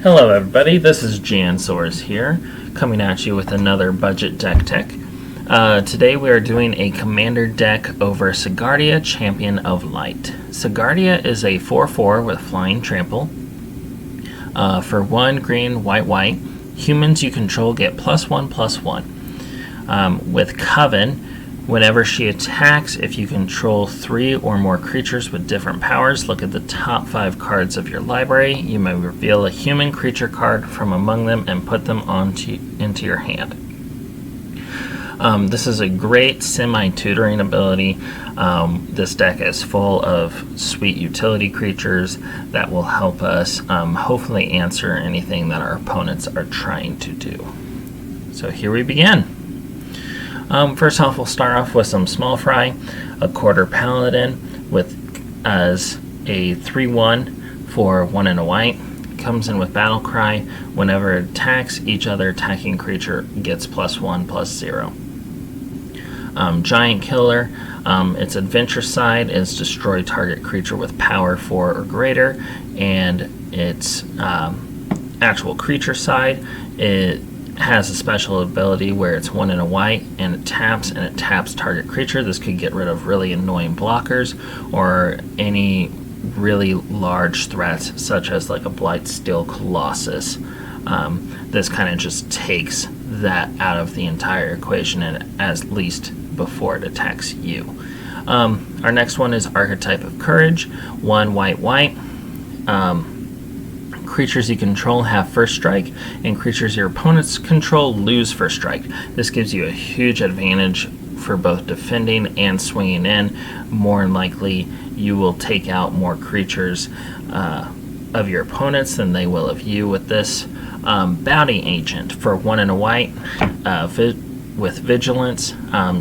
Hello everybody, this is Jan Soares here, coming at you with another budget deck tech. Today we are doing a commander deck over Sigarda, Champion of Light. Sigarda is a 4/4 with flying trample. For 1 green, white, humans you control get +1/+1. With Coven, whenever she attacks, if you control 3 or more creatures with different powers, look at the top 5 cards of your library. You may reveal a human creature card from among them and put them into your hand. This is a great semi-tutoring ability. This deck is full of sweet utility creatures that will help us hopefully answer anything that our opponents are trying to do. So here we begin. First off, we'll start off with some small fry, a quarter paladin with as a 3/1 for 1 and a white. Comes in with battle cry. Whenever it attacks, each other attacking creature gets +1/+0. Giant killer. Its adventure side is destroy target creature with power 4 or greater, and its actual creature side it has a special ability where it's 1 and a white and it taps target creature. This could get rid of really annoying blockers or any really large threats such as like a Blightsteel Colossus. This kind of just takes that out of the entire equation, and at least before it attacks you. Our next one is Archetype of Courage. 1 white. Creatures you control have first strike, and creatures your opponents control lose first strike. This gives you a huge advantage for both defending and swinging in. More than likely, you will take out more creatures of your opponents than they will of you with this. Bounty Agent for 1 and a white with Vigilance.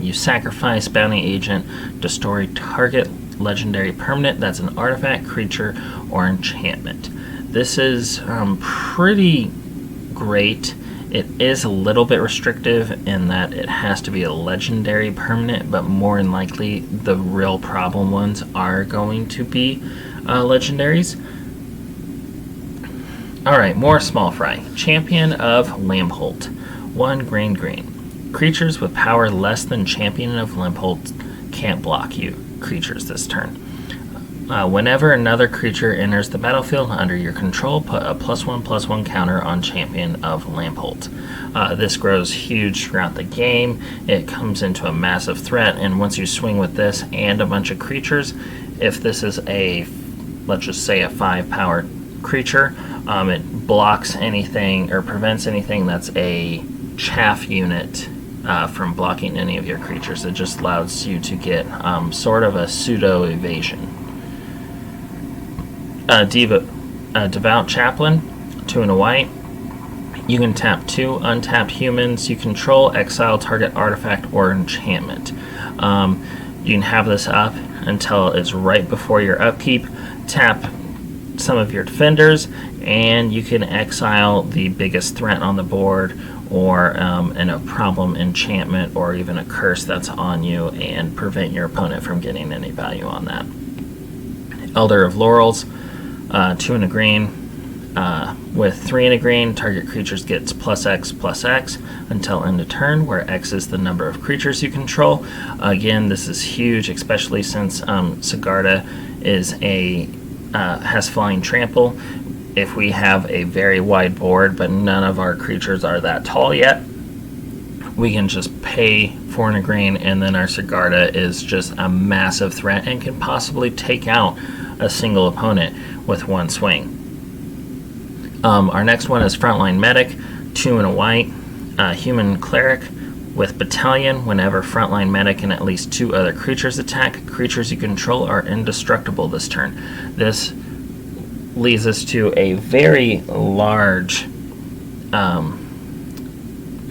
You sacrifice Bounty Agent, destroy target legendary permanent that's an artifact, creature, or enchantment. This is pretty great. It is a little bit restrictive in that it has to be a legendary permanent, but more than likely the real problem ones are going to be legendaries. Alright, more small fry. Champion of Lampholt. 1 green. Creatures with power less than Champion of Lampholt can't block you creatures this turn. Whenever another creature enters the battlefield under your control, put a +1/+1 counter on Champion of Lampholt. This grows huge throughout the game. It comes into a massive threat, and once you swing with this and a bunch of creatures, if this is let's just say a 5-power creature, it blocks anything or prevents anything that's a chaff unit from blocking any of your creatures. It just allows you to get sort of a pseudo evasion. Devout Chaplain, 2 and a white. You can tap 2 untapped humans you control, exile target artifact or enchantment. You can have this up until it's right before your upkeep. Tap some of your defenders, and you can exile the biggest threat on the board or a problem enchantment or even a curse that's on you and prevent your opponent from getting any value on that. Elder of Laurels. 2 and a green. With 3 and a green, target creatures gets +X/+X until end of turn, where X is the number of creatures you control. Again, this is huge, especially since Sigarda has flying trample. If we have a very wide board, but none of our creatures are that tall yet, we can just pay 4 and a green, and then our Sigarda is just a massive threat and can possibly take out a single opponent with 1 swing. Our next one is Frontline Medic, 2 and a white. Human Cleric with Battalion. Whenever Frontline Medic and at least 2 other creatures attack, creatures you control are indestructible this turn. This leads us to a very large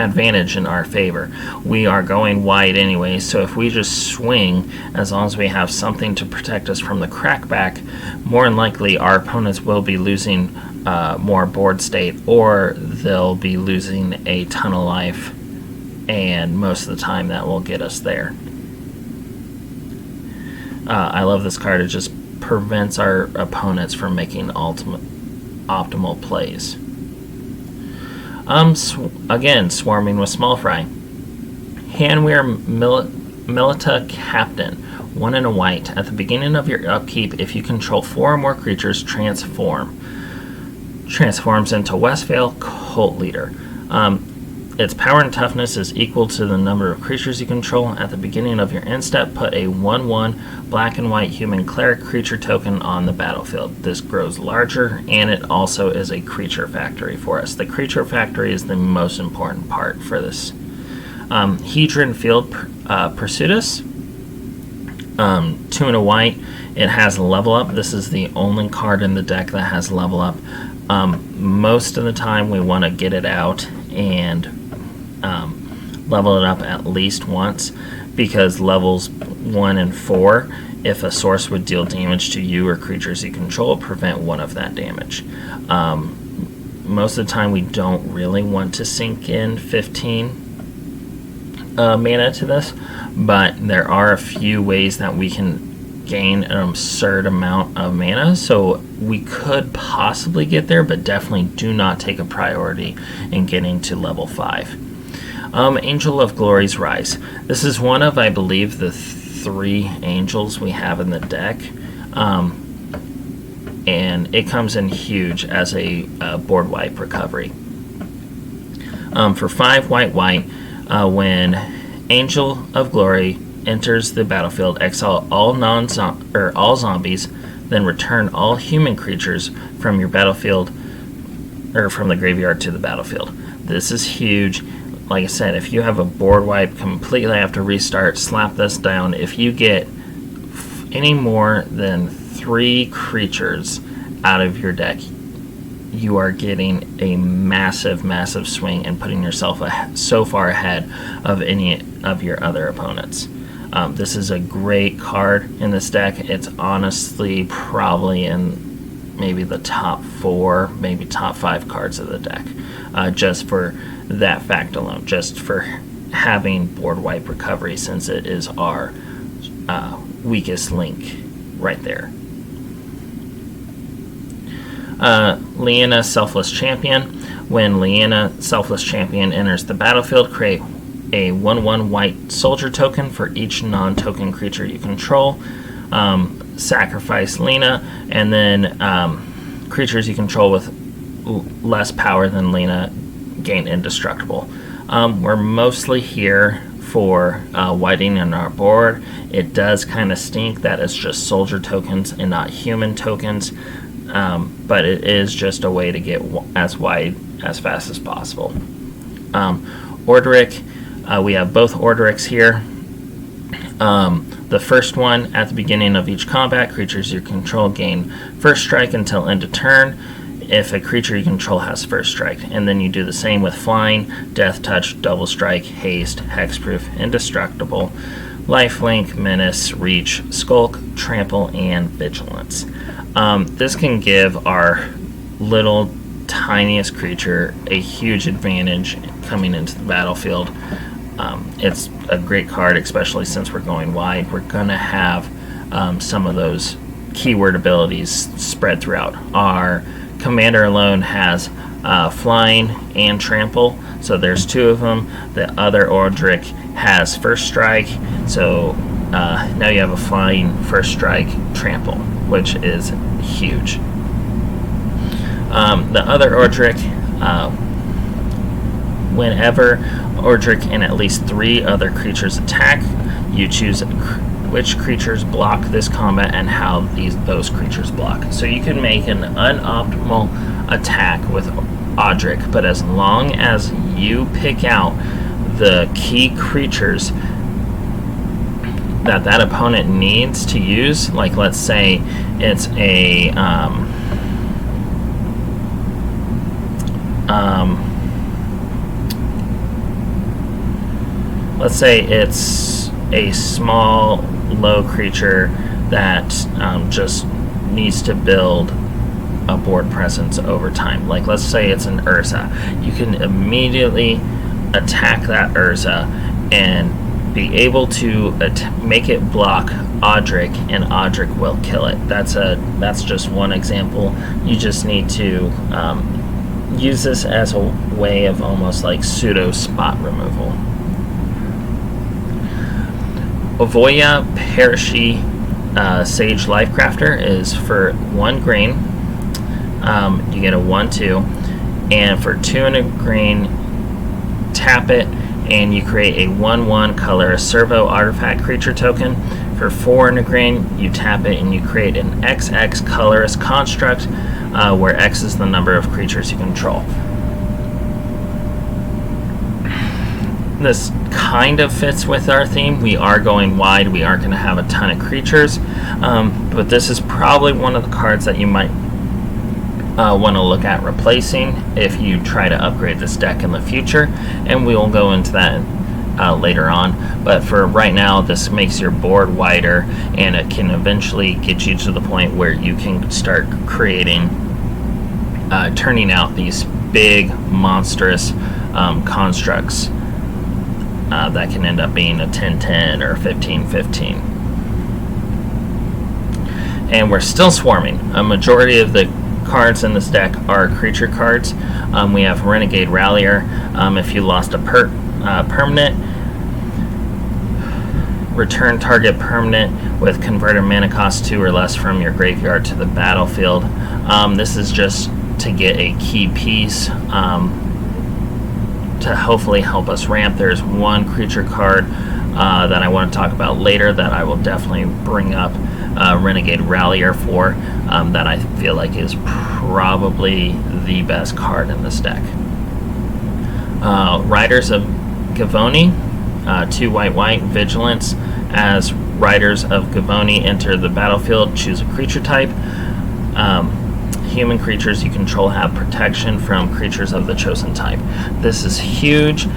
advantage in our favor. We are going wide anyway, so if we just swing, as long as we have something to protect us from the crackback, more than likely our opponents will be losing more board state, or they'll be losing a ton of life, and most of the time that will get us there. I love this card. It just prevents our opponents from making optimal plays. Again, swarming with small fry. Handwear Milita Captain, 1 and a white. At the beginning of your upkeep, if you control 4 or more creatures, transforms into Westvale Cult Leader. Its power and toughness is equal to the number of creatures you control. At the beginning of your end step, put a 1/1 black and white human cleric creature token on the battlefield. This grows larger, and it also is a creature factory for us. The creature factory is the most important part for this. Hedron Field Pursuitus, 2 and a white. It has level up. This is the only card in the deck that has level up. Most of the time we want to get it out and level it up at least once, because levels 1 and 4, if a source would deal damage to you or creatures you control, prevent 1 of that damage. Most of the time we don't really want to sink in 15 mana to this, but there are a few ways that we can gain an absurd amount of mana, so we could possibly get there, but definitely do not take a priority in getting to level 5. Angel of Glory's Rise. This is one of, I believe, the 3 angels we have in the deck, and it comes in huge as a board wipe recovery. For 5 white, when Angel of Glory enters the battlefield, exile all all zombies, then return all human creatures from your battlefield or from the graveyard to the battlefield. This is huge. Like I said, if you have a board wipe, completely have to restart, slap this down. If you get any more than 3 creatures out of your deck, you are getting a massive swing and putting yourself so far ahead of any of your other opponents. This is a great card in this deck. It's honestly probably in maybe the top 4, maybe top 5 cards of the deck, just for that fact alone, just for having board wipe recovery, since it is our weakest link right there. Leanna Selfless Champion. When Leanna Selfless Champion enters the battlefield, create a 1/1 white soldier token for each non-token creature you control. Sacrifice Lena, and then creatures you control with less power than Lena gain indestructible. We're mostly here for whiting in our board. It does kind of stink that it's just soldier tokens and not human tokens, but it is just a way to get as wide as fast as possible. Orderic, we have both Orderics here. The first one, at the beginning of each combat, creatures you control gain first strike until end of turn if a creature you control has first strike. And then you do the same with flying, death touch, double strike, haste, hexproof, indestructible, lifelink, menace, reach, skulk, trample, and vigilance. This can give our little tiniest creature a huge advantage coming into the battlefield. It's a great card, especially since we're going wide. We're going to have some of those keyword abilities spread throughout. Our commander alone has flying and trample, so there's 2 of them. The other Orderic has first strike, so now you have a flying, first strike, trample, which is huge. The other Orderic, whenever Orderic and at least 3 other creatures attack, you choose which creatures block this combat and how those creatures block. So you can make an unoptimal attack with Orderic, but as long as you pick out the key creatures that opponent needs to use, like let's say it's a let's say it's a small, low creature that just needs to build a board presence over time. Like let's say it's an Urza. You can immediately attack that Urza and be able to make it block Orderic, and Orderic will kill it. That's just one example. You just need to use this as a way of almost like pseudo spot removal. Ovoya Perishi Sage Lifecrafter is for 1 green. You get a 1/2, and for 2 and a green, tap it and you create a 1/1 color a servo artifact creature token. For 4 and a green, you tap it and you create an XX colorless construct, where X is the number of creatures you control. This kind of fits with our theme. We are going wide. We aren't going to have a ton of creatures, but this is probably one of the cards that you might want to look at replacing if you try to upgrade this deck in the future, and we will go into that later on. But for right now, this makes your board wider, and it can eventually get you to the point where you can start creating, turning out these big, monstrous constructs that can end up being a 10-10 or 15-15. And we're still swarming. A majority of the cards in this deck are creature cards. We have Renegade Rallier. If you lost a permanent, return target permanent with converted mana cost 2 or less from your graveyard to the battlefield. This is just to get a key piece to hopefully help us ramp. There's one creature card that I want to talk about later that I will definitely bring up Renegade Rallier for, that I feel like is probably the best card in this deck. Riders of Gavoni, 2 white, Vigilance. As Riders of Gavoni enter the battlefield, choose a creature type. Human creatures you control have protection from creatures of the chosen type. This is huge.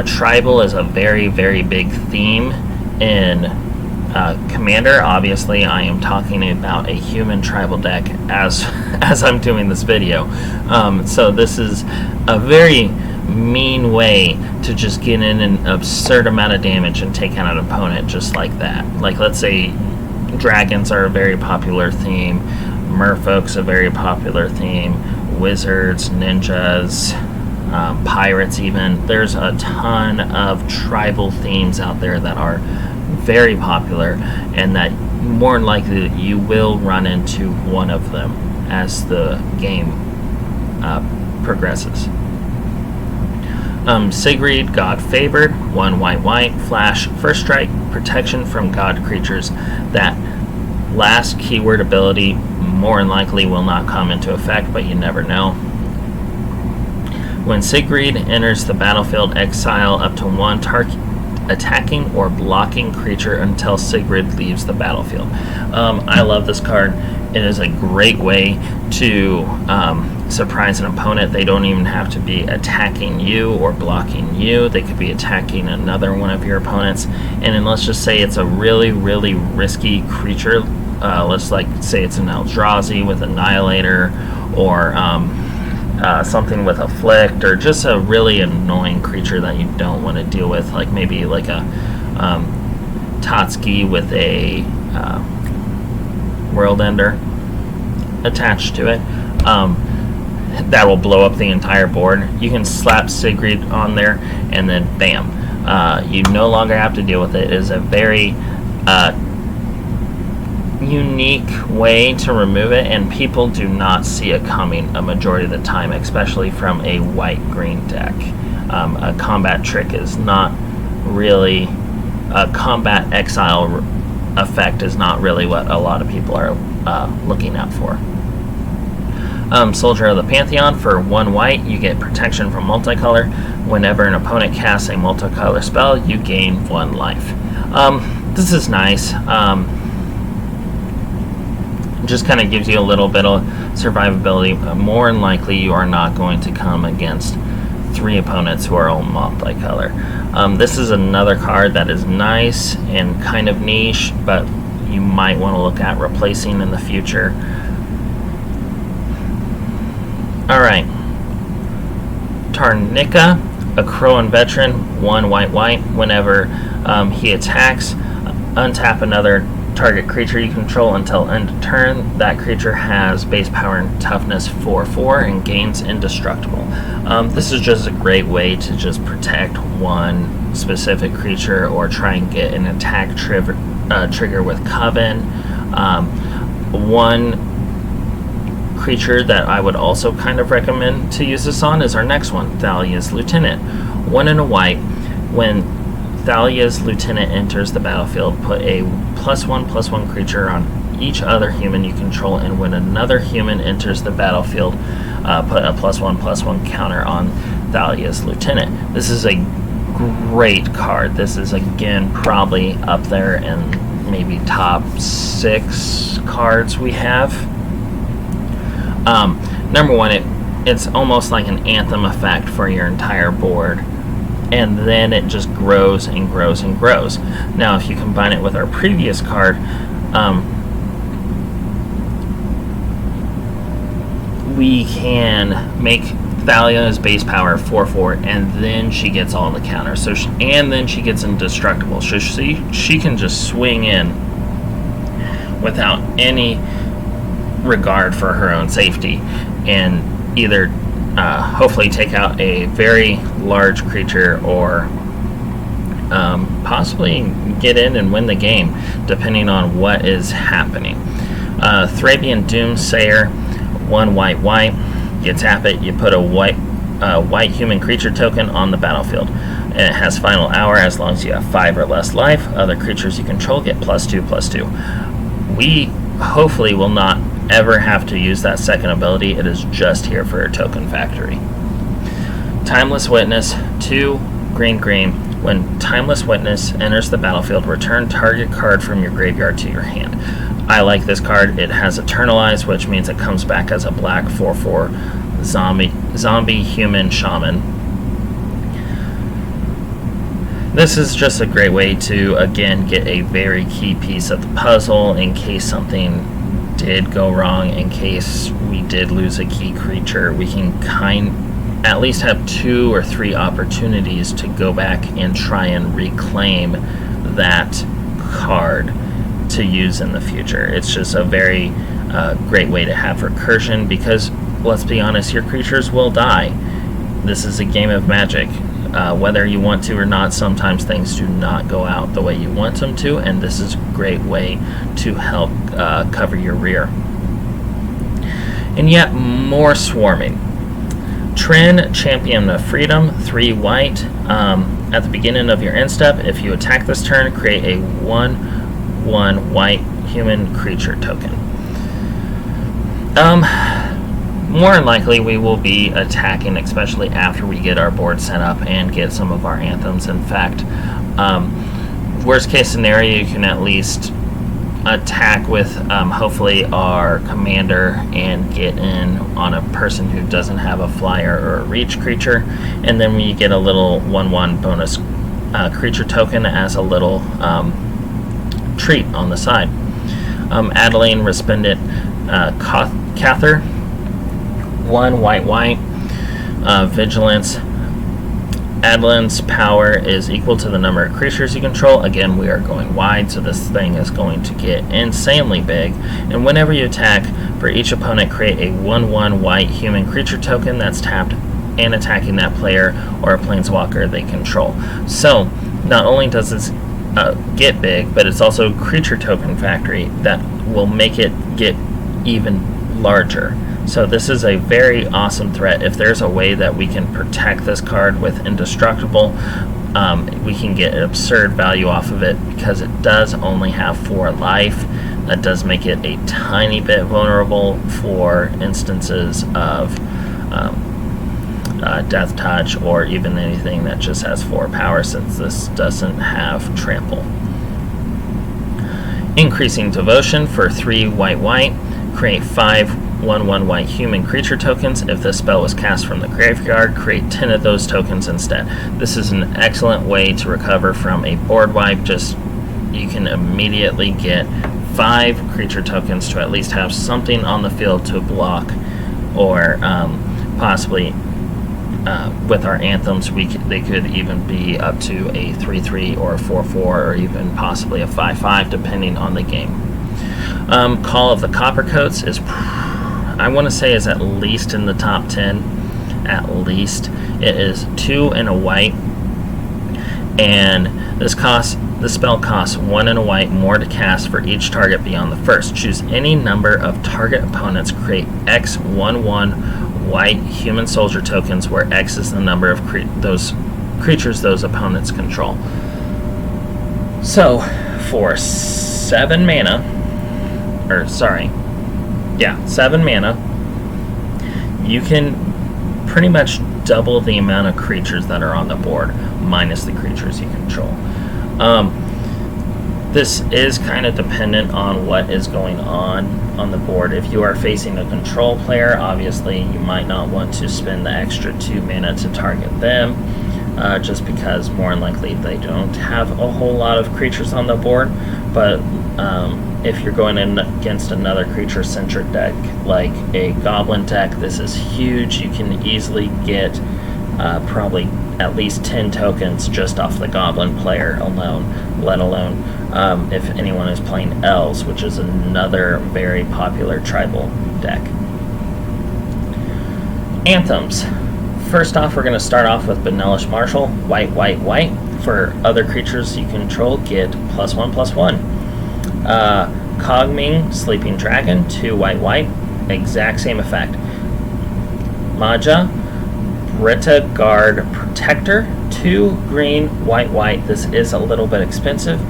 Tribal is a very, very big theme in Commander. Obviously, I am talking about a human tribal deck as I'm doing this video. So this is a very mean way to just get in an absurd amount of damage and take out an opponent just like that. Like, let's say dragons are a very popular theme, merfolk's a very popular theme, wizards, ninjas, pirates even. There's a ton of tribal themes out there that are very popular, and that more than likely you will run into one of them as the game progresses. Sigarda, God Favored, 1 white, flash, first strike, protection from god creatures. That last keyword ability more than likely will not come into effect, but you never know. When Sigarda enters the battlefield, exile up to 1 attacking or blocking creature until Sigarda leaves the battlefield. I love this card. It is a great way to surprise an opponent. They don't even have to be attacking you or blocking you. They could be attacking another one of your opponents. And then let's just say it's a really, really risky creature. Let's say it's an Eldrazi with Annihilator, or something with Afflict, or just a really annoying creature that you don't want to deal with, like maybe like a Tatsuki with a World Ender attached to it. That will blow up the entire board. You can slap Sigarda on there, and then bam, you no longer have to deal with it. It is a very unique way to remove it, and people do not see it coming a majority of the time, especially from a white-green deck. A combat trick is not really, a combat exile effect is not really what a lot of people are looking out for. Soldier of the Pantheon, for 1 white, you get protection from multicolor. Whenever an opponent casts a multicolor spell, you gain 1 life. This is nice. Just kind of gives you a little bit of survivability. More than likely, you are not going to come against 3 opponents who are all multicolor. This is another card that is nice and kind of niche, but you might want to look at replacing in the future. Alright. Tarnika, a Crowan veteran, 1 white. Whenever he attacks, untap another target creature you control until end of turn. That creature has base power and toughness 4/4 and gains indestructible. This is just a great way to just protect one specific creature or try and get an attack trigger with Coven. One creature that I would also kind of recommend to use this on is our next one, Thalia's Lieutenant. 1 and a white. When Thalia's Lieutenant enters the battlefield, put a +1/+1 creature on each other human you control, and when another human enters the battlefield, put a +1/+1 counter on Thalia's Lieutenant. This is a great card. This is, again, probably up there in maybe top 6 cards we have. Number one, it's almost like an anthem effect for your entire board, and then it just grows and grows and grows. Now, if you combine it with our previous card, we can make Thalia's base power 4/4, and then she gets all the counters. And then she gets indestructible. So she can just swing in without any regard for her own safety, and either hopefully take out a very large creature or possibly get in and win the game, depending on what is happening. Thrabian Doomsayer, 1 white. You tap it, you put a white human creature token on the battlefield. And it has final hour as long as you have 5 or less life. Other creatures you control get +2/+2. We hopefully will not ever have to use that second ability. It is just here for a token factory. Timeless Witness, 2 green. When Timeless Witness enters the battlefield, return target card from your graveyard to your hand. I like this card. It has Eternalize, which means it comes back as a black 4/4 zombie human shaman. This is just a great way to, again, get a very key piece of the puzzle in case something did go wrong, in case we did lose a key creature. We can at least have 2 or 3 opportunities to go back and try and reclaim that card to use in the future. It's just a very great way to have recursion, because let's be honest, your creatures will die. This is a game of Magic. Whether you want to or not, sometimes things do not go out the way you want them to, and this is a great way to help cover your rear. And yet more swarming. Trin, Champion of Freedom, 3 white. At the beginning of your end step, if you attack this turn, create a 1/1 white human creature token. More than likely we will be attacking, especially after we get our board set up and get some of our anthems. In fact, worst case scenario, you can at least attack with hopefully our commander and get in on a person who doesn't have a flyer or a reach creature, and then we get a little 1/1 bonus creature token as a little treat on the side. Adeline Resplendent Cather, 1 white. Vigilance. Adeline's power is equal to the number of creatures you control. Again, we are going wide, so this thing is going to get insanely big. And whenever you attack, for each opponent, create a 1/1 white human creature token that's tapped and attacking that player or a planeswalker they control. So, not only does this get big, but it's also a creature token factory that will make it get even larger. So this is a very awesome threat. If there's a way that we can protect this card with Indestructible, we can get an absurd value off of it, because it does only have 4 life. That does make it a tiny bit vulnerable for instances of Death Touch, or even anything that just has 4 power, since this doesn't have trample. Increasing Devotion for 3 white. Create 5 1/1 white human creature tokens. If this spell was cast from the graveyard, create 10 of those tokens instead. This is an excellent way to recover from a board wipe. You can immediately get 5 creature tokens to at least have something on the field to block, or possibly with our anthems, they could even be up to a 3-3 or a 4-4 or even possibly a 5-5 depending on the game. Call of the Coppercoats is, I want to say, is at least in the top 10. At least. It is 2 and a white, and the spell costs 1 and a white more to cast for each target beyond the first. Choose any number of target opponents. Create X 1/1 white human soldier tokens, where X is the number of those creatures those opponents control. So, for 7 mana, 7 mana, you can pretty much double the amount of creatures that are on the board, minus the creatures you control. This is kind of dependent on what is going on the board. If you are facing a control player, obviously you might not want to spend the extra 2 mana to target them, just because more than likely they don't have a whole lot of creatures on the board. But if you're going in against another creature-centric deck, like a goblin deck, this is huge. You can easily get probably at least 10 tokens just off the goblin player alone, let alone if anyone is playing elves, which is another very popular tribal deck. Anthems. First off, we're going to start off with Benelish Marshal, white, white, white. For other creatures you control, get +1/+1. Cogming Sleeping Dragon, 2 white, white, exact same effect. Maja Brita Guard Protector, 2 green, white, white. This is a little bit expensive.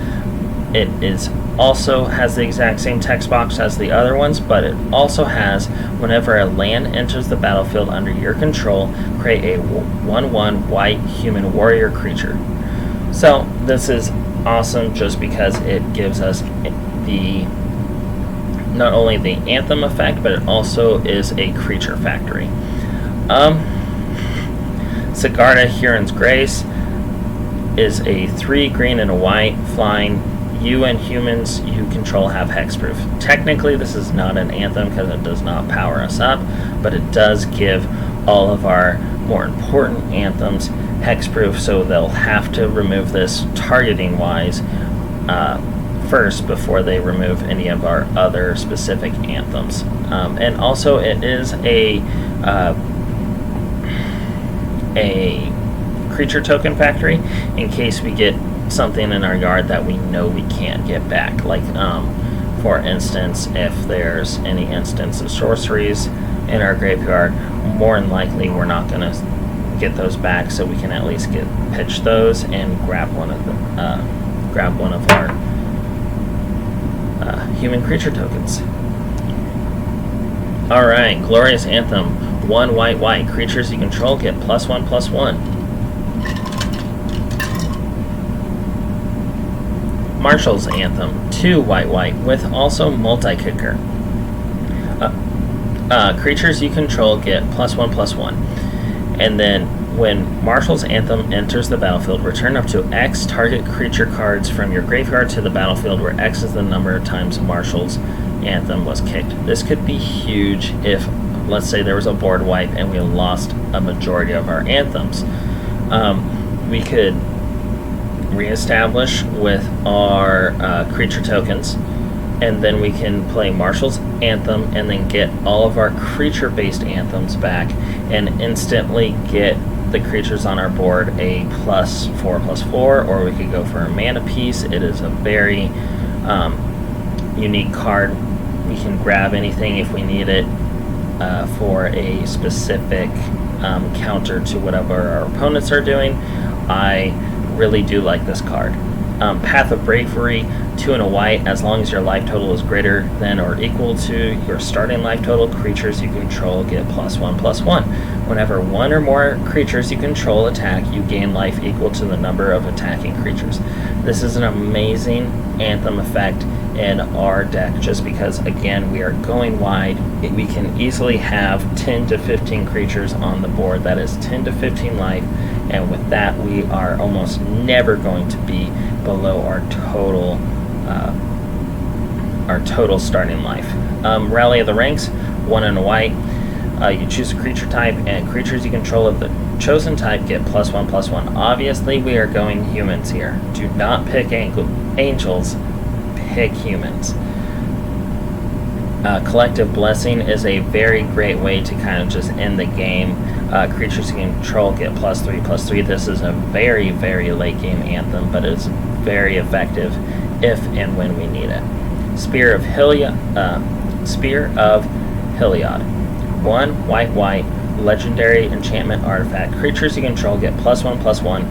It is also has the exact same text box as the other ones, but it also has, whenever a land enters the battlefield under your control, create a 1/1 white human warrior creature. So this is awesome just because it gives us not only the anthem effect, but it also is a creature factory. Sigarda Huron's Grace is a 3 green and a white flying. You and humans you control have hexproof. Technically this is not an anthem because it does not power us up, but it does give all of our more important anthems hexproof, so they'll have to remove this targeting wise first before they remove any of our other specific anthems. And also it is a creature token factory in case we get something in our yard that we know we can't get back. Like for instance, if there's any instance of sorceries in our graveyard, more than likely we're not going to get those back, so we can at least pitch those and grab one of our human creature tokens. Alright, Glorious Anthem, 1 white, white. Creatures you control get +1/+1. Marshal's Anthem, 2 white, white, with also multi-kicker. Creatures you control get +1/+1. And then when Marshal's Anthem enters the battlefield, return up to X target creature cards from your graveyard to the battlefield, where X is the number of times Marshal's Anthem was kicked. This could be huge if, let's say, there was a board wipe and we lost a majority of our anthems. We could reestablish with our creature tokens, and then we can play Marshal's Anthem and then get all of our creature-based anthems back and instantly get the creatures on our board a +4/+4, or we could go for a mana piece. It is a very unique card. We can grab anything if we need it for a specific counter to whatever our opponents are doing. I really do like this card. Path of Bravery, 2 and a white. As long as your life total is greater than or equal to your starting life total, creatures you control get +1/+1. Whenever one or more creatures you control attack, you gain life equal to the number of attacking creatures. This is an amazing anthem effect in our deck, just because, again, we are going wide. We can easily have 10 to 15 creatures on the board. That is 10 to 15 life, and with that we are almost never going to be below our total starting life. Rally of the Ranks, 1 and a white. You choose a creature type, and creatures you control of the chosen type get +1/+1. Obviously, we are going humans here. Do not pick angels, pick humans. Collective Blessing is a very great way to kind of just end the game. Creatures you control get +3/+3. This is a very, very late game anthem, but it's very effective if and when we need it. Spear of Heliod. 1 white, legendary enchantment artifact. Creatures you control get +1/+1.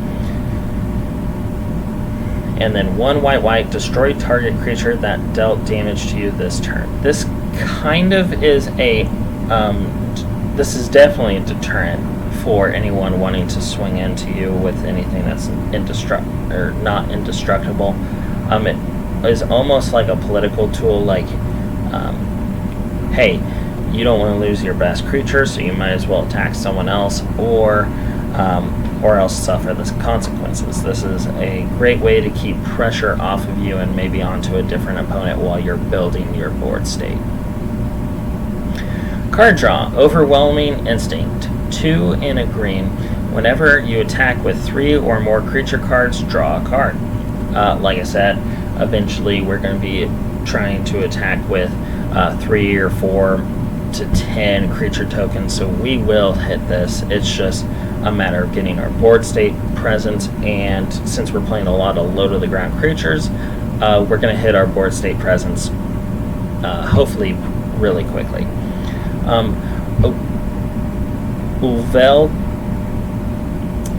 And then 1 white, destroy target creature that dealt damage to you this turn. This kind of is this is definitely a deterrent for anyone wanting to swing into you with anything that's not indestructible. It is almost like a political tool, like, hey, you don't want to lose your best creature, so you might as well attack someone else, or else suffer the consequences. This is a great way to keep pressure off of you and maybe onto a different opponent while you're building your board state. Card draw, Overwhelming Instinct. 2 in a green. Whenever you attack with 3 or more creature cards, draw a card. Like I said, eventually we're going to be trying to attack with 3 or 4 to 10 creature tokens, so we will hit this. It's just a matter of getting our board state present, and since we're playing a lot of low-to-the-ground creatures, we're going to hit our board state presence hopefully really quickly.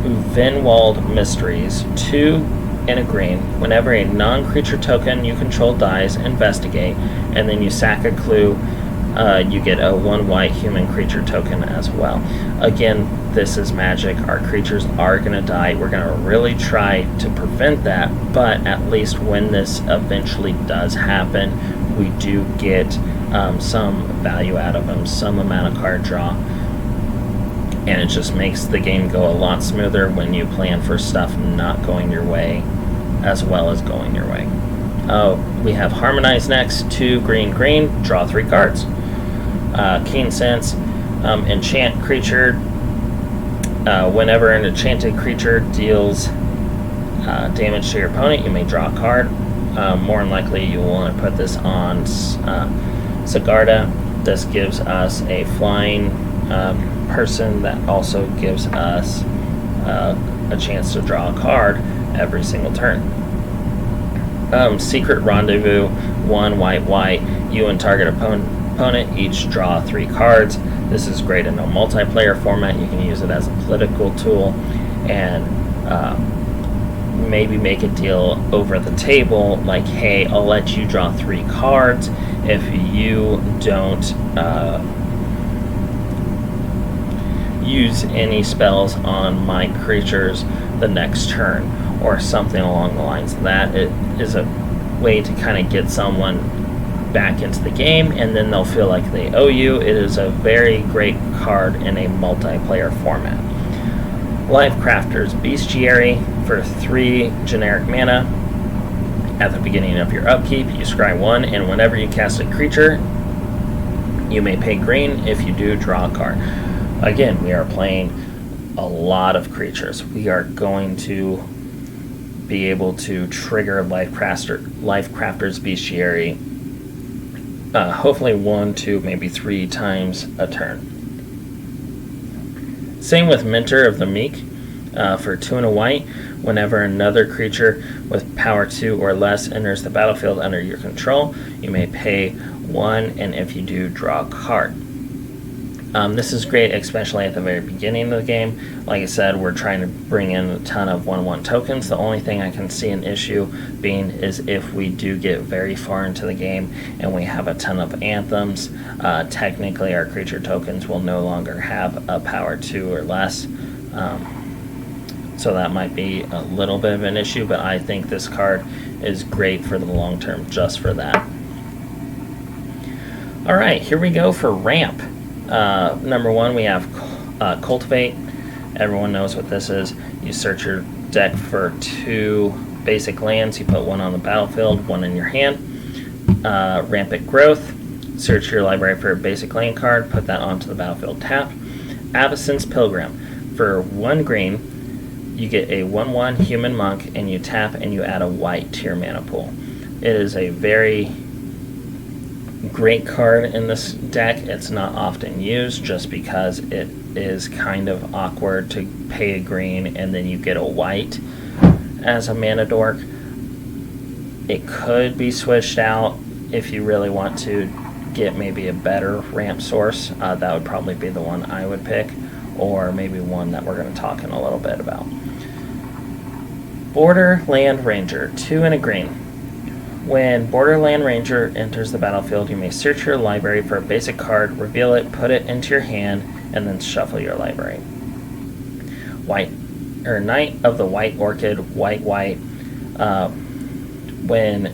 Uvenwald Mysteries. 2 in a green. Whenever a non-creature token you control dies, investigate, and then you sack a clue, you get a 1 white human creature token as well. Again, this is Magic. Our creatures are going to die. We're going to really try to prevent that, but at least when this eventually does happen, we do get some value out of them, some amount of card draw, and it just makes the game go a lot smoother when you plan for stuff not going your way as well as going your way. We have Harmonize next. 2 green, draw 3 cards. Keen Sense, enchant creature. Whenever an enchanted creature deals damage to your opponent, you may draw a card. More than likely, you will want to put this on Sigarda. This gives us a flying person that also gives us a chance to draw a card every single turn. Secret Rendezvous. 1 white. You and target opponent each draw 3 cards. This is great in a multiplayer format. You can use it as a political tool and maybe make a deal over the table, like, hey, I'll let you draw 3 cards if you don't use any spells on my creatures the next turn, or something along the lines of that. It is a way to kind of get someone back into the game, and then they'll feel like they owe you. It is a very great card in a multiplayer format. Life Crafter's Bestiary for 3 generic mana. At the beginning of your upkeep, you scry 1, and whenever you cast a creature, you may pay green. If you do, draw a card. Again, we are playing a lot of creatures. We are going to be able to trigger Life Crafter's Bestiary hopefully 1, 2, maybe 3 times a turn. Same with Mentor of the Meek. For 2 and a white, whenever another creature with power 2 or less enters the battlefield under your control, you may pay 1, and if you do, draw a card. This is great, especially at the very beginning of the game. Like I said, we're trying to bring in a ton of 1/1 tokens. The only thing I can see an issue being is if we do get very far into the game and we have a ton of anthems, technically our creature tokens will no longer have a power 2 or less. So that might be a little bit of an issue, but I think this card is great for the long term just for that. Alright, here we go for ramp. Number 1, we have Cultivate. Everyone knows what this is. You search your deck for 2 basic lands. You put 1 on the battlefield, 1 in your hand. Rampant Growth. search your library for a basic land card, put that onto the battlefield. Tap Avacyn's Pilgrim. For 1 green, you get a 1/1 human monk, and you tap and you add a white to your mana pool. It is a very great card in this deck. It's not often used just because it is kind of awkward to pay a green and then you get a white as a mana dork. It could be switched out if you really want to get maybe a better ramp source. That would probably be the one I would pick, or maybe one that we're going to talk in a little bit about. Borderland Ranger, 2 and a green. When Borderland Ranger enters the battlefield, you may search your library for a basic card, reveal it, put it into your hand, and then shuffle your library. Knight of the White Orchid, white. When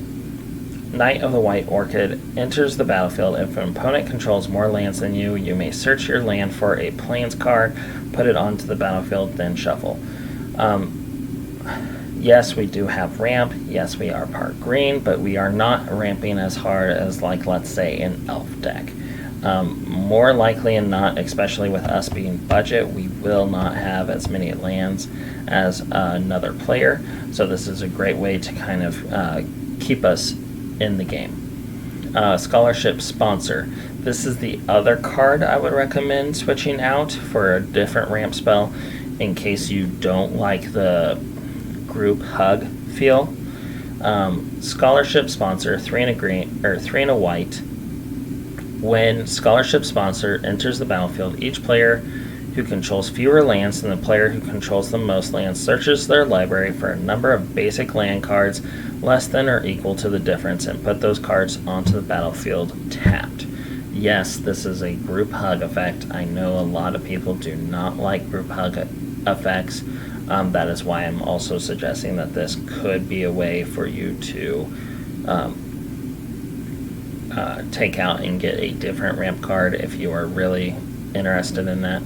Knight of the White Orchid enters the battlefield, if an opponent controls more lands than you, you may search your land for a Plains card, put it onto the battlefield, then shuffle. Yes, we do have ramp. Yes, we are part green, but we are not ramping as hard as, like, let's say, an elf deck. More likely than not, especially with us being budget, we will not have as many lands as another player. So this is a great way to kind of keep us in the game. Scholarship Sponsor. This is the other card I would recommend switching out for a different ramp spell in case you don't like the group hug feel. Scholarship Sponsor, 3 and a green, or 3 and a white. When Scholarship Sponsor enters the battlefield, each player who controls fewer lands than the player who controls the most lands searches their library for a number of basic land cards less than or equal to the difference and put those cards onto the battlefield tapped. Yes, this is a group hug effect. I know a lot of people do not like group hug effects. That is why I'm also suggesting that this could be a way for you to take out and get a different ramp card if you are really interested in that.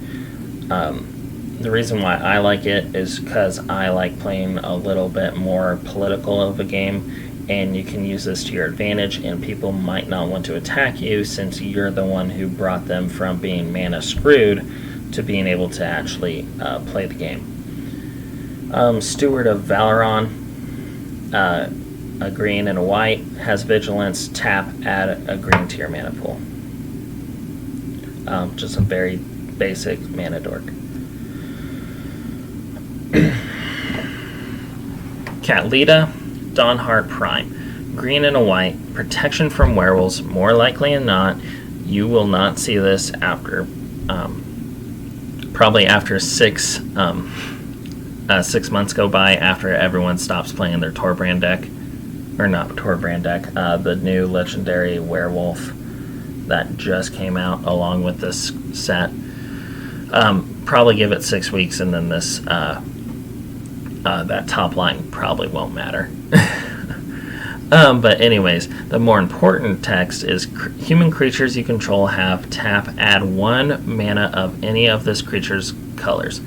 The reason why I like it is because I like playing a little bit more political of a game, and you can use this to your advantage, and people might not want to attack you since you're the one who brought them from being mana screwed to being able to actually play the game. Steward of Valoron, a green and a white, has vigilance, tap, add a green to your mana pool. Just a very basic mana dork. Catlita, Dawnheart Prime, green and a white, protection from werewolves. More likely than not, you will not see this after probably after 6 months go by after everyone stops playing their Torbrand deck, or not Torbrand deck, the new legendary werewolf that just came out along with this set. Probably give it 6 weeks, and then this that top line probably won't matter. But anyways, the more important text is human creatures you control have tap, add 1 mana of any of this creature's colors.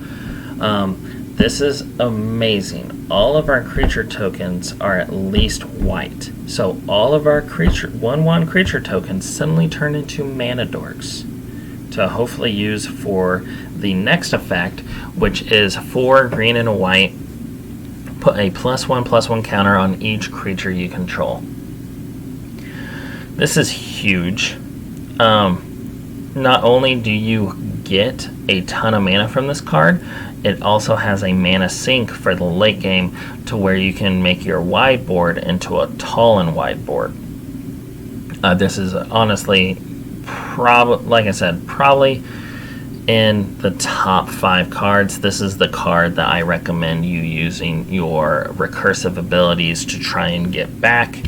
This is amazing. All of our creature tokens are at least white. So all of our 1/1 creature tokens suddenly turn into mana dorks to hopefully use for the next effect, which is 4 green and a white. Put a +1/+1 counter on each creature you control. This is huge. Not only do you get a ton of mana from this card, it also has a mana sink for the late game to where you can make your wide board into a tall and wide board. This is honestly, like I said, probably in the top 5 cards. This is the card that I recommend you using your recursive abilities to try and get back,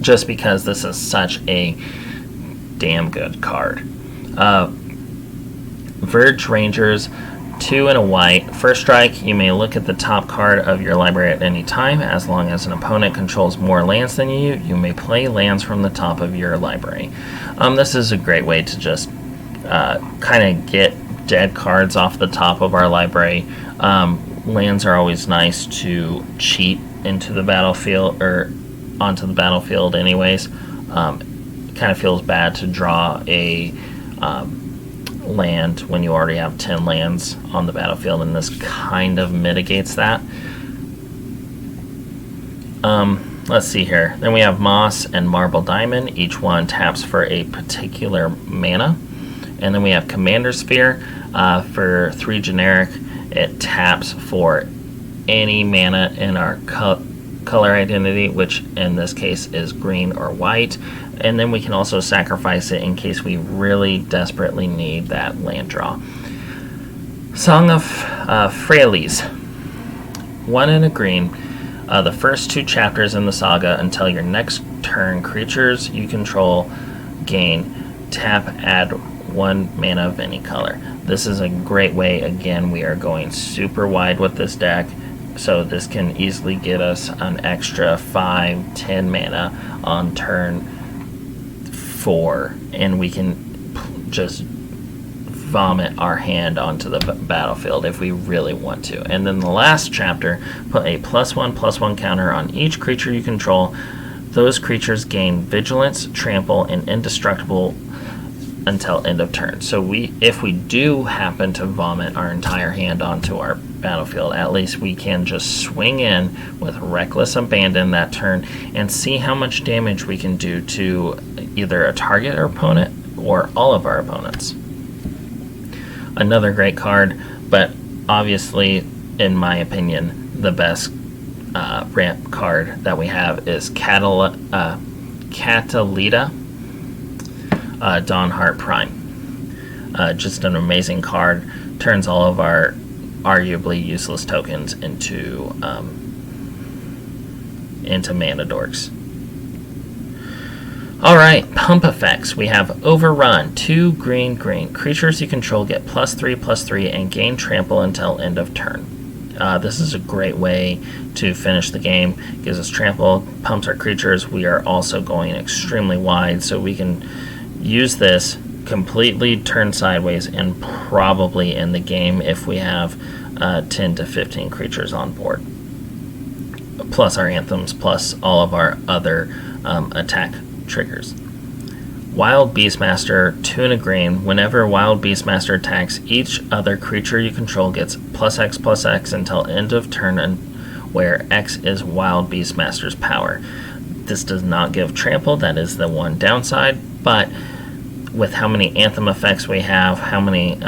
just because this is such a damn good card. Verge Rangers, 2 and a white. First strike, you may look at the top card of your library at any time. As long as an opponent controls more lands than you, you may play lands from the top of your library. This is a great way to just kind of get dead cards off the top of our library. Lands are always nice to cheat into the battlefield, or onto the battlefield anyways. kind of feels bad to draw a land when you already have 10 lands on the battlefield, and this kind of mitigates that. Let's see here. Then we have Moss and Marble Diamond. Each one taps for a particular mana. And then we have Commander Sphere. For 3 generic, it taps for any mana in our color identity, which in this case is green or white. And then we can also sacrifice it in case we really desperately need that land draw. Song of Freyalise. 1 and a green. The first 2 chapters in the saga until your next turn, creatures you control gain tap, add 1 mana of any color. This is a great way. Again, we are going super wide with this deck, so this can easily get us an extra 5-10 mana on turn 4, and we can just vomit our hand onto the battlefield if we really want to. And then the last chapter, put a +1/+1 counter on each creature you control. Those creatures gain vigilance, trample, and indestructible until end of turn. So if we do happen to vomit our entire hand onto our battlefield, at least we can just swing in with reckless abandon that turn and see how much damage we can do to either a target or opponent or all of our opponents. Another great card, but obviously, in my opinion, the best ramp card that we have is Catalita Dawnheart Prime. Just an amazing card. Turns all of our arguably useless tokens into mana dorks. Alright, pump effects. We have Overrun, 2 green. Creatures you control get +3/+3 and gain trample until end of turn. This is a great way to finish the game. Gives us trample, pumps our creatures. We are also going extremely wide, so we can use this completely turn sideways and probably end the game if we have 10 to 15 creatures on board. Plus our anthems, plus all of our other attack triggers. Wild Beastmaster, 2 and a green. Whenever Wild Beastmaster attacks, each other creature you control gets +X/+X until end of turn, and where X is Wild Beastmaster's power. This does not give trample, that is the one downside, but with how many anthem effects we have, how many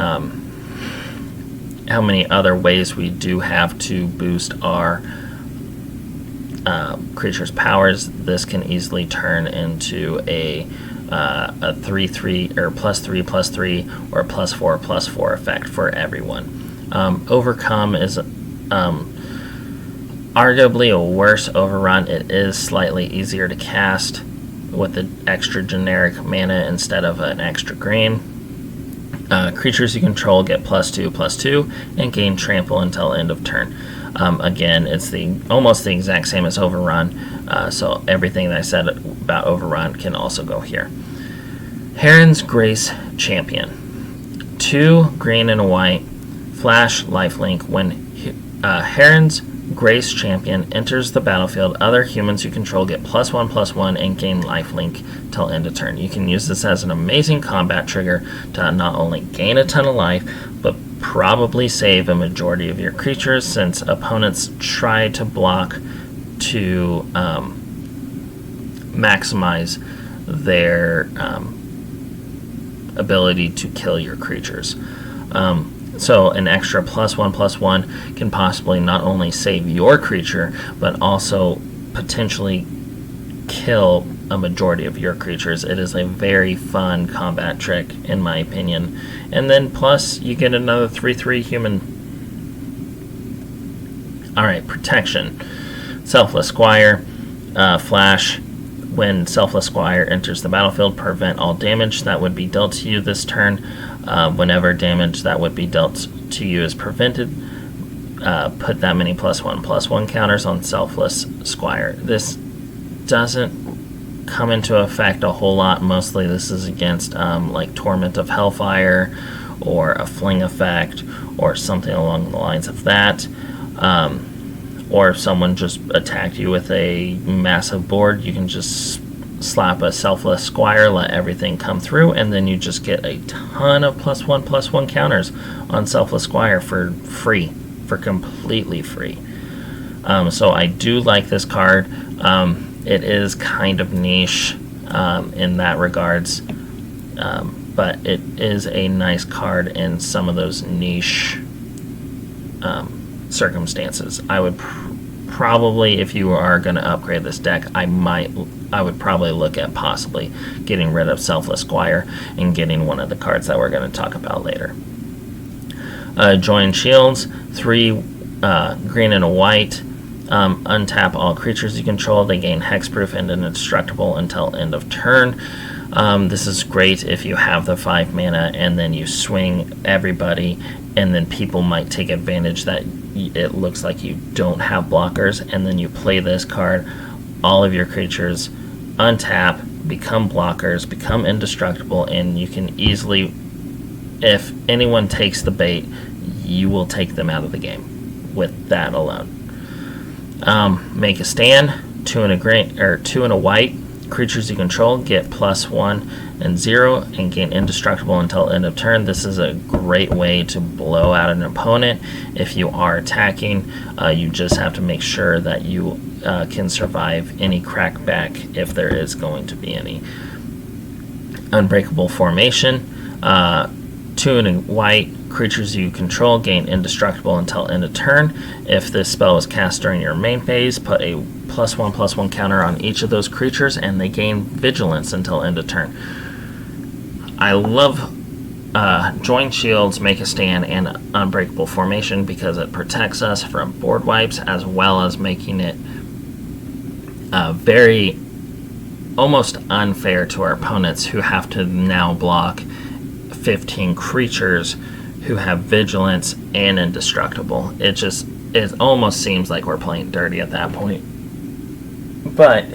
other ways we do have to boost our creature's powers, this can easily turn into a 3/3 or +3/+3 or +4/+4 effect for everyone. Overcome is arguably a worse Overrun. It is slightly easier to cast with the extra generic mana instead of an extra green. Creatures you control get +2/+2 and gain trample until end of turn. Again, it's almost the exact same as Overrun, so everything that I said about Overrun can also go here. Heron's Grace Champion. 2 green and a white. Flash lifelink. When Heron's Grace Champion enters the battlefield, other humans you control get +1/+1 and gain lifelink till end of turn. You can use this as an amazing combat trigger to not only gain a ton of life, but probably save a majority of your creatures, since opponents try to block to maximize their ability to kill your creatures. So an extra +1/+1 can possibly not only save your creature, but also potentially kill a majority of your creatures. It is a very fun combat trick, in my opinion. And then plus, you get another 3/3 human. Alright, protection. Selfless Squire. Flash. When Selfless Squire enters the battlefield, prevent all damage that would be dealt to you this turn. Whenever damage that would be dealt to you is prevented, put that many +1/+1 counters on Selfless Squire. This doesn't come into effect a whole lot. Mostly this is against like Torment of Hellfire or a Fling effect or something along the lines of that. Or if someone just attacked you with a massive board, you can just slap a Selfless Squire, let everything come through, and then you just get a ton of +1/+1 counters on Selfless Squire for free, for completely free. So I do like this card. It is kind of niche in that regards, but it is a nice card in some of those niche circumstances. I would probably, if you are going to upgrade this deck, I would probably look at possibly getting rid of Selfless Squire and getting one of the cards that we're going to talk about later. Join Shields, 3 green and a white. Untap all creatures you control. They gain hexproof and indestructible until end of turn. This is great if you have the 5 mana and then you swing everybody, and then people might take advantage that it looks like you don't have blockers, and then you play this card. All of your creatures untap, become blockers, become indestructible, and you can easily, if anyone takes the bait, you will take them out of the game with that alone. Make a stand, 2 and a green, or 2 and a white. Creatures you control get +1 and 0 and gain indestructible until end of turn. This is a great way to blow out an opponent. If you are attacking, you just have to make sure that you can survive any crackback if there is going to be any. Unbreakable Formation, 2 and a white. Creatures you control gain indestructible until end of turn. If this spell is cast during your main phase, put a +1/+1 counter on each of those creatures, and they gain vigilance until end of turn. I love Join Shields, Make a Stand, and Unbreakable Formation because it protects us from board wipes, as well as making it very almost unfair to our opponents who have to now block 15 creatures who have vigilance and indestructible. It almost seems like we're playing dirty at that point. But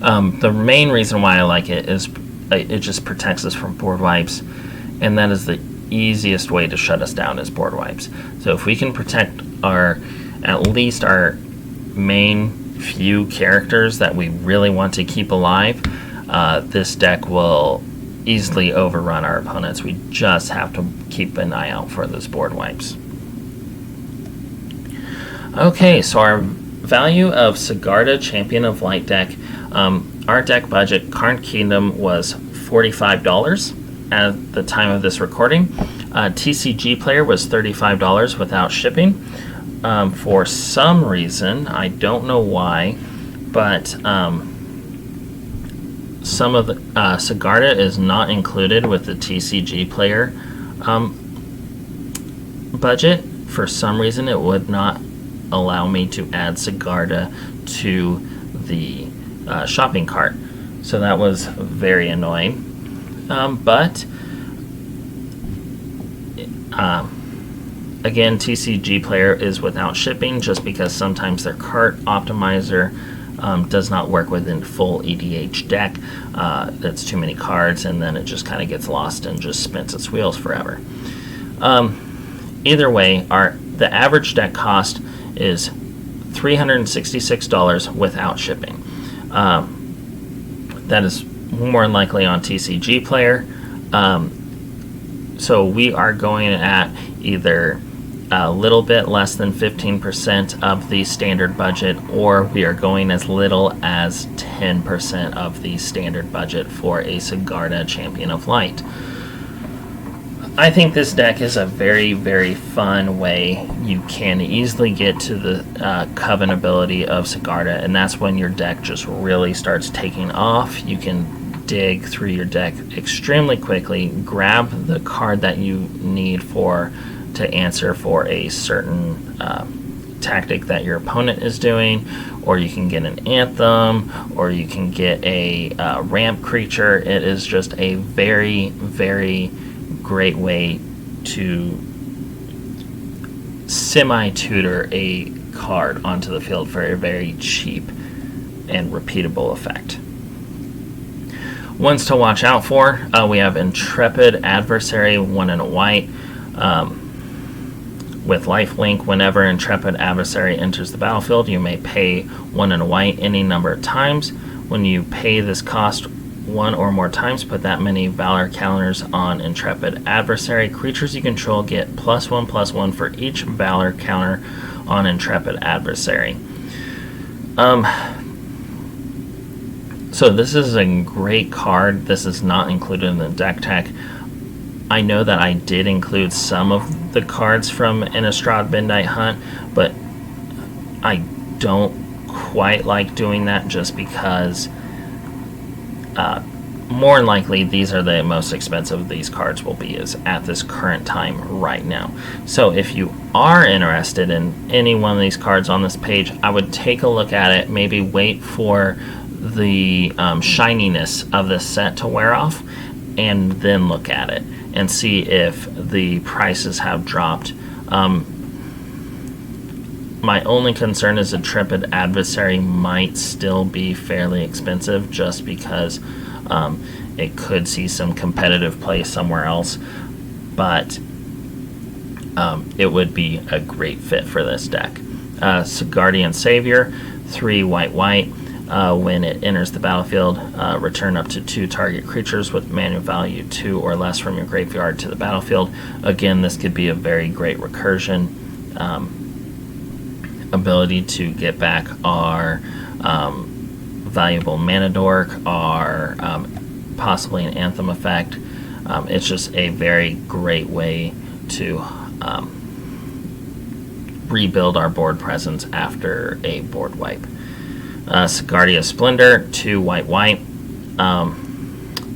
the main reason why I like it is it just protects us from board wipes, and that is the easiest way to shut us down is board wipes. So if we can protect at least our main few characters that we really want to keep alive, this deck will easily overrun our opponents. We just have to keep an eye out for those board wipes. Okay, so our value of Sigarda Champion of Light deck, our deck budget, Karn Kingdom, was $45 at the time of this recording. TCG Player was $35 without shipping. For some reason, I don't know why, but some of the Sigarda is not included with the TCG Player budget. For some reason, it would not allow me to add Sigarda to the shopping cart, so that was very annoying. Again, TCG Player is without shipping just because sometimes their cart optimizer does not work within full EDH deck. That's too many cards, and then it just kind of gets lost and just spins its wheels forever. Either way, the average deck cost is $366 without shipping. That is more than likely on TCG Player. So we are going at either a little bit less than 15% of the standard budget, or we are going as little as 10% of the standard budget for a Sigarda Champion of Light. I think this deck is a very, very fun way you can easily get to the Coven ability of Sigarda, and that's when your deck just really starts taking off. You can dig through your deck extremely quickly, grab the card that you need to answer for a certain tactic that your opponent is doing, or you can get an Anthem, or you can get a ramp creature. It is just a very, very great way to semi-tutor a card onto the field for a very cheap and repeatable effect. Ones to watch out for, we have Intrepid Adversary, 1 and a white. With lifelink, whenever intrepid adversary enters the battlefield, you may pay 1 and a white any number of times. When you pay this cost 1 or more times, put that many valor counters on intrepid adversary. Creatures you control get +1/+1 for each valor counter on intrepid adversary. So this is a great card. This is not included in the deck tech. I know that I did include some of the cards from Innistrad Midnight Hunt, but I don't quite like doing that just because more than likely these are the most expensive these cards will be is at this current time right now. So if you are interested in any one of these cards on this page, I would take a look at it, maybe wait for the shininess of this set to wear off, and then look at it and see if the prices have dropped. My only concern is Intrepid Adversary might still be fairly expensive just because it could see some competitive play somewhere else, but it would be a great fit for this deck. Sigarda Savior, 3 white. When it enters the battlefield, return up to 2 target creatures with mana value 2 or less from your graveyard to the battlefield. Again, this could be a very great recursion ability to get back our valuable mana dork, our possibly an anthem effect. It's just a very great way to rebuild our board presence after a board wipe. Sigarda Splendor, 2 white.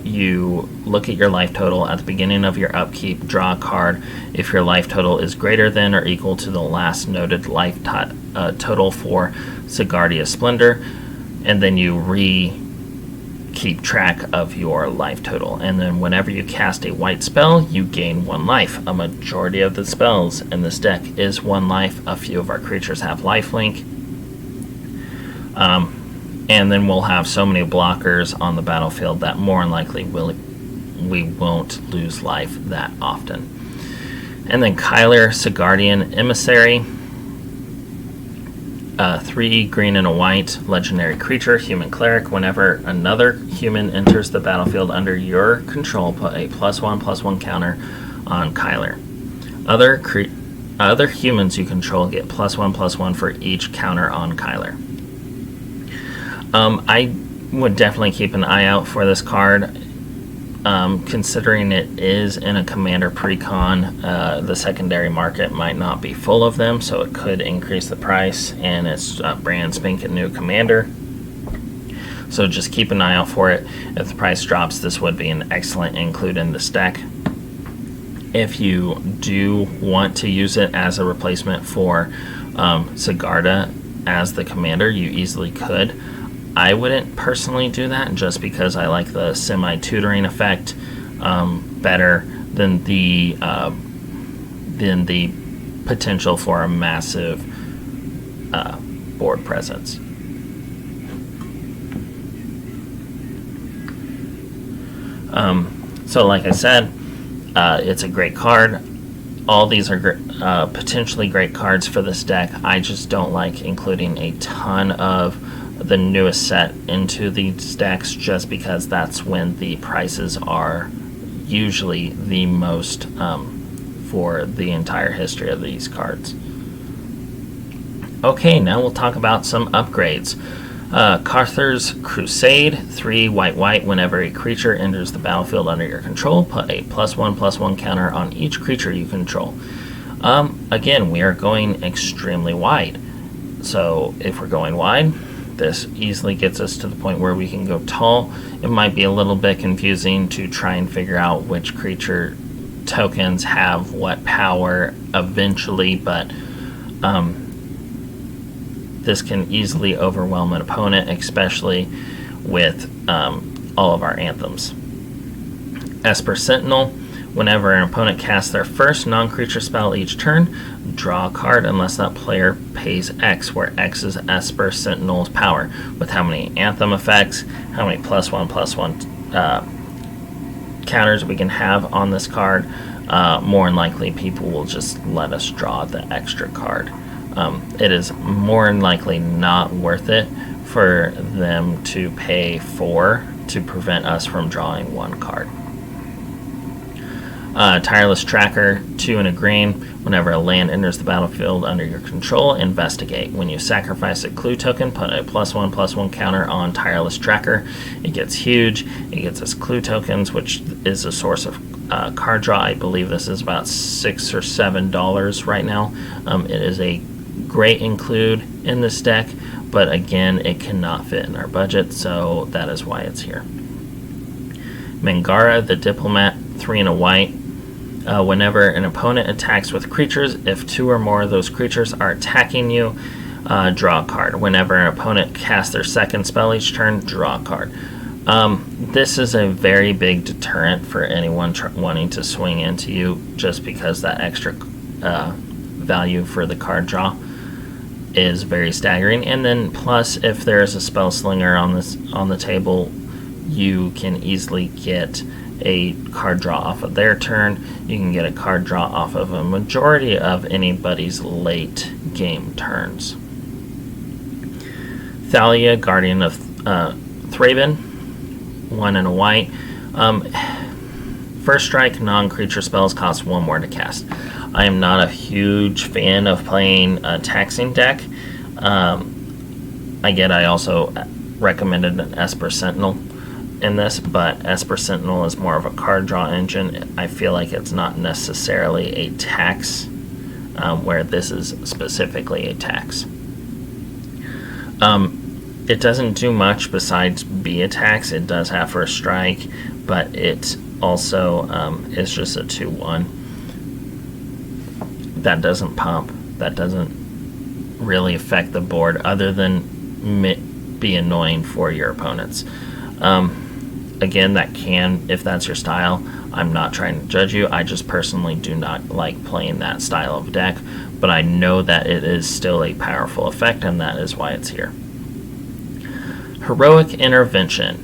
You look at your life total at the beginning of your upkeep, draw a card. If your life total is greater than or equal to the last noted life total for Sigarda Splendor, and then you keep track of your life total. And then whenever you cast a white spell, you gain 1 life. A majority of the spells in this deck is 1 life. A few of our creatures have lifelink. And then we'll have so many blockers on the battlefield that more than likely we won't lose life that often. And then Kyler, Sigardian Emissary, 3 green and a white, legendary creature, human cleric. Whenever another human enters the battlefield under your control, put a +1/+1 counter on Kyler. Other humans you control get +1/+1 for each counter on Kyler. I would definitely keep an eye out for this card, considering it is in a commander precon. The secondary market might not be full of them, so it could increase the price, and it's a brand spanking new commander. So just keep an eye out for it. If the price drops, this would be an excellent include in this deck. If you do want to use it as a replacement for Sigarda as the commander, you easily could. I wouldn't personally do that just because I like the semi-tutoring effect better than the potential for a massive board presence. So like I said, it's a great card. All these are potentially great cards for this deck. I just don't like including a ton of the newest set into these decks just because that's when the prices are usually the most for the entire history of these cards. Okay, now we'll talk about some upgrades. Carther's Crusade, 3 white. Whenever a creature enters the battlefield under your control, put a +1/+1 counter on each creature you control. Again, we are going extremely wide. So if we're going wide, this easily gets us to the point where we can go tall. It might be a little bit confusing to try and figure out which creature tokens have what power eventually, but this can easily overwhelm an opponent, especially with all of our anthems. Esper Sentinel, whenever an opponent casts their first non-creature spell each turn, draw a card unless that player pays X, where X is Esper Sentinel's power, with how many anthem effects, how many +1/+1 counters we can have on this card. more than likely people will just let us draw the extra card. It is more than likely not worth it for them to pay 4 to prevent us from drawing 1 card. Tireless Tracker, 2 and a green. Whenever a land enters the battlefield under your control, investigate. When you sacrifice a clue token, put a +1/+1 counter on Tireless Tracker. It gets huge. It gets us clue tokens, which is a source of card draw. I believe this is about $6 or $7 right now. It is a great include in this deck, but again, it cannot fit in our budget, so that is why it's here. Mangara, the Diplomat, 3 and a white. Whenever an opponent attacks with creatures, if 2 or more of those creatures are attacking you, draw a card. Whenever an opponent casts their second spell each turn, draw a card. This is a very big deterrent for anyone wanting to swing into you, just because that extra value for the card draw is very staggering. And then plus, if there's a spell slinger on the table, you can easily get a card draw off of their turn. You can get a card draw off of a majority of anybody's late game turns. Thalia, Guardian of Thraben, 1 and a white. First strike, non-creature spells cost 1 more to cast. I am not a huge fan of playing a taxing deck. I also recommended an Esper Sentinel in this, but Esper Sentinel is more of a card draw engine. I feel like it's not necessarily a tax, where this is specifically a tax. It doesn't do much besides be a tax. It does have first strike, but it also is just a 2/1. That doesn't pump. That doesn't really affect the board, other than be annoying for your opponents. Again, that can, if that's your style. I'm not trying to judge you. I just personally do not like playing that style of deck, but I know that it is still a powerful effect, and that is why it's here. Heroic Intervention.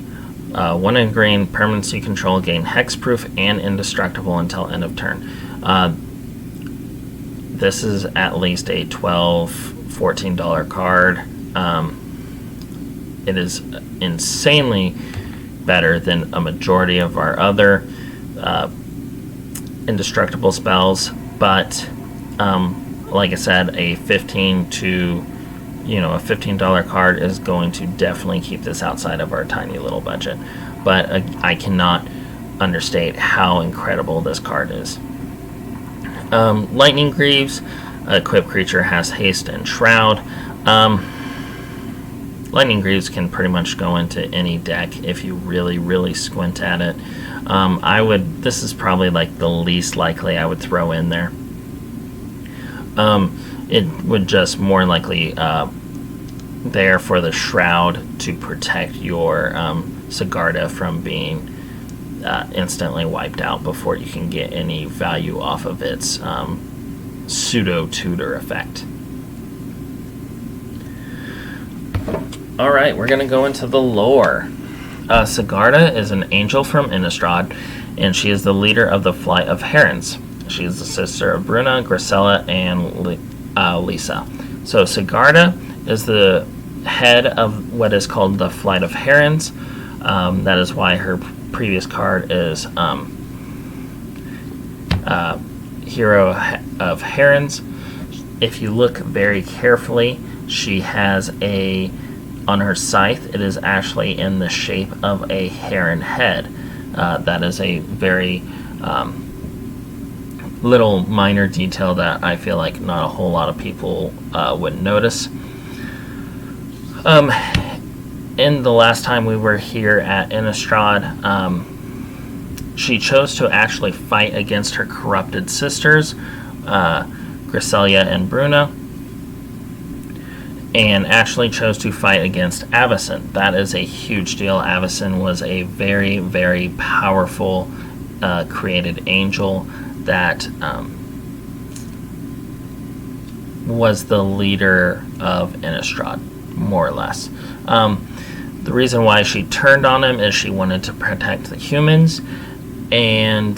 1 in green, permanents you control gain hexproof and indestructible until end of turn. This is at least a $12, $14 card. It is insanely better than a majority of our other indestructible spells, but like I said, a $15 card is going to definitely keep this outside of our tiny little budget. But I cannot understate how incredible this card is. Lightning Greaves, equipped creature has haste and shroud. Lightning Greaves can pretty much go into any deck if you really, really squint at it. This is probably like the least likely I would throw in there. It would just more likely there for the shroud to protect your Sigarda from being instantly wiped out before you can get any value off of its pseudo-tutor effect. Alright, we're going to go into the lore. Sigarda is an angel from Innistrad, and she is the leader of the Flight of Herons. She is the sister of Bruna, Grisella, and Lisa. So Sigarda is the head of what is called the Flight of Herons. That is why her previous card is Hero of Herons. If you look very carefully, she has on her scythe, it is actually in the shape of a heron head. That is a very little minor detail that I feel like not a whole lot of people would notice. In the last time we were here at Innistrad, she chose to actually fight against her corrupted sisters, Grisella and Bruna, and actually chose to fight against Avacyn. That is a huge deal. Avacyn was a very, very powerful created angel that was the leader of Innistrad, more or less. The reason why she turned on him is she wanted to protect the humans, and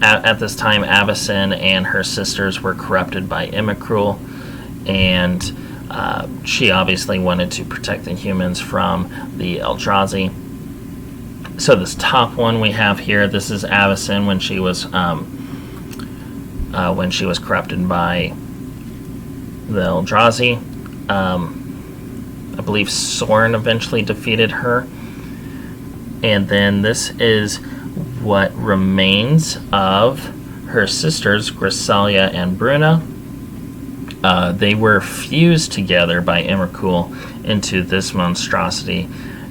at this time, Avacyn and her sisters were corrupted by Imicrul, and she obviously wanted to protect the humans from the Eldrazi. So this top one we have here, this is Avacyn when she was corrupted by the Eldrazi. I believe Sorin eventually defeated her. And then this is what remains of her sisters, Grisalia and Bruna. They were fused together by Emrakul into this monstrosity,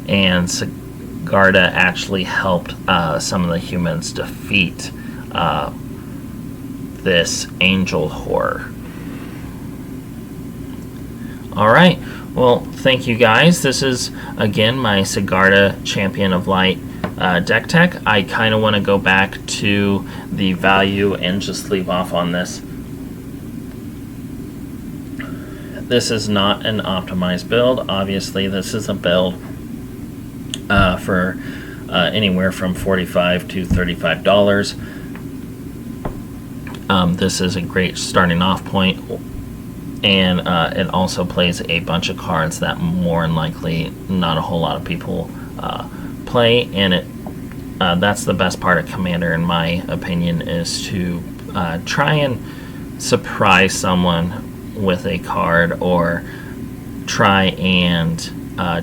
and Sigarda actually helped some of the humans defeat this angel horror. Alright, well, thank you guys. This is, again, my Sigarda Champion of Light deck tech. I kind of want to go back to the value and just leave off on this. This is not an optimized build. Obviously, this is a build for anywhere from $45 to $35. This is a great starting off point, and it also plays a bunch of cards that more than likely not a whole lot of people play, and that's the best part of Commander, in my opinion, is to try and surprise someone with a card, or try and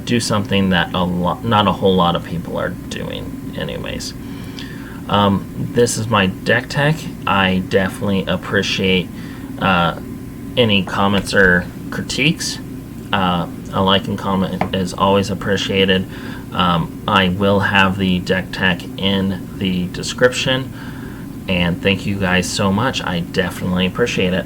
do something that not a whole lot of people are doing anyways. This is my deck tech. I definitely appreciate any comments or critiques. A like and comment is always appreciated. I will have the deck tech in the description, and thank you guys so much. I definitely appreciate it.